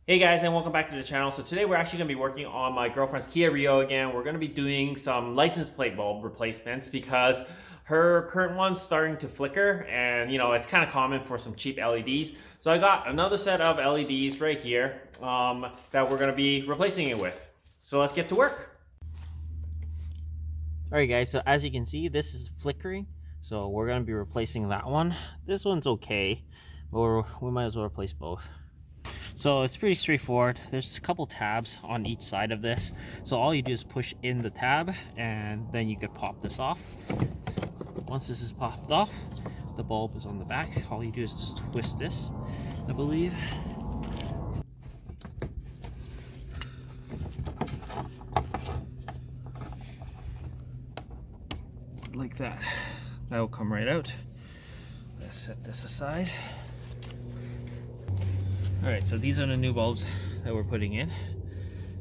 Hey guys, and welcome back to the channel. So today we're actually going to be working on my girlfriend's Kia Rio again. We're going to be doing some license plate bulb replacements because her current one's starting to flicker, and it's kind of common for some cheap LEDs. So I got another set of LEDs right here that we're going to be replacing it with. So let's get to work. Alright guys, so as you can see, this is flickering. So we're going to be replacing that one. This one's okay, but we might as well replace both. So it's pretty straightforward. There's a couple tabs on each side of this. So all you do is push in the tab and then you could pop this off. Once this is popped off, the bulb is on the back. All you do is just twist this, I believe. Like that. That will come right out. Let's set this aside. Alright, so these are the new bulbs that we're putting in.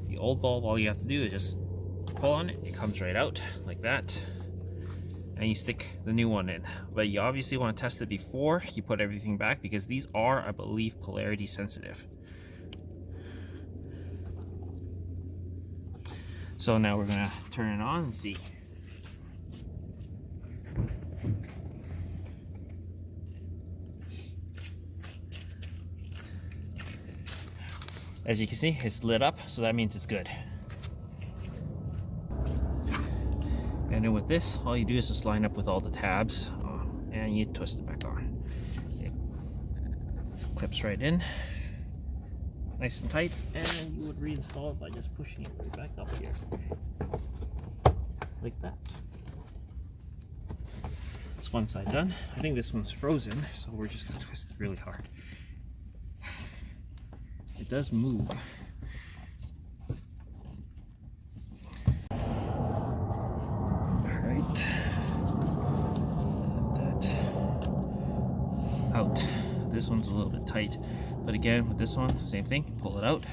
The old bulb, all you have to do is just pull on it. It comes right out like that. And you stick the new one in. But you obviously want to test it before you put everything back because these are, I believe, polarity sensitive. So now we're going to turn it on and see. As you can see, it's lit up, so that means it's good. And then with this, all you do is just line up with all the tabs and you twist it back on. It clips right in, nice and tight, and you would reinstall it by just pushing it right back up here. Like that. That's one side done. I think this one's frozen, so we're just going to twist it really hard. It does move. Alright. That is out. This one's a little bit tight. But again, with this one, same thing. Pull it out.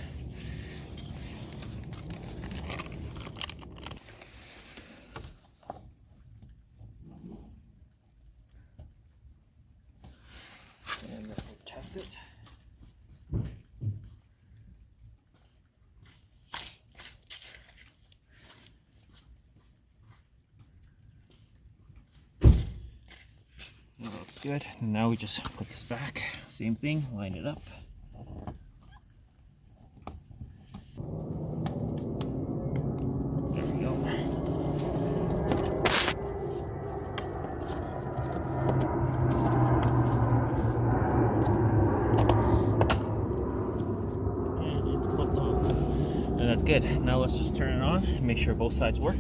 And then we'll test it. That looks good. And now we just put this back. Same thing, line it up. There we go. And it's clipped on. And that's good. Now let's just turn it on and make sure both sides work.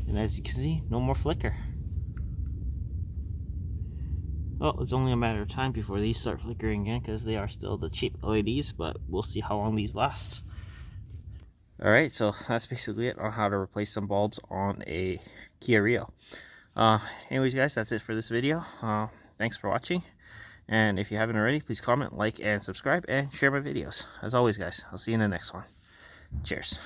And as you can see, no more flicker. Well, it's only a matter of time before these start flickering again because they are still the cheap LEDs, but we'll see how long these last. Alright, so that's basically it on how to replace some bulbs on a Kia Rio. Anyways guys, that's it for this video. Thanks for watching. And if you haven't already, please comment, like, and subscribe, and share my videos. As always guys, I'll see you in the next one. Cheers.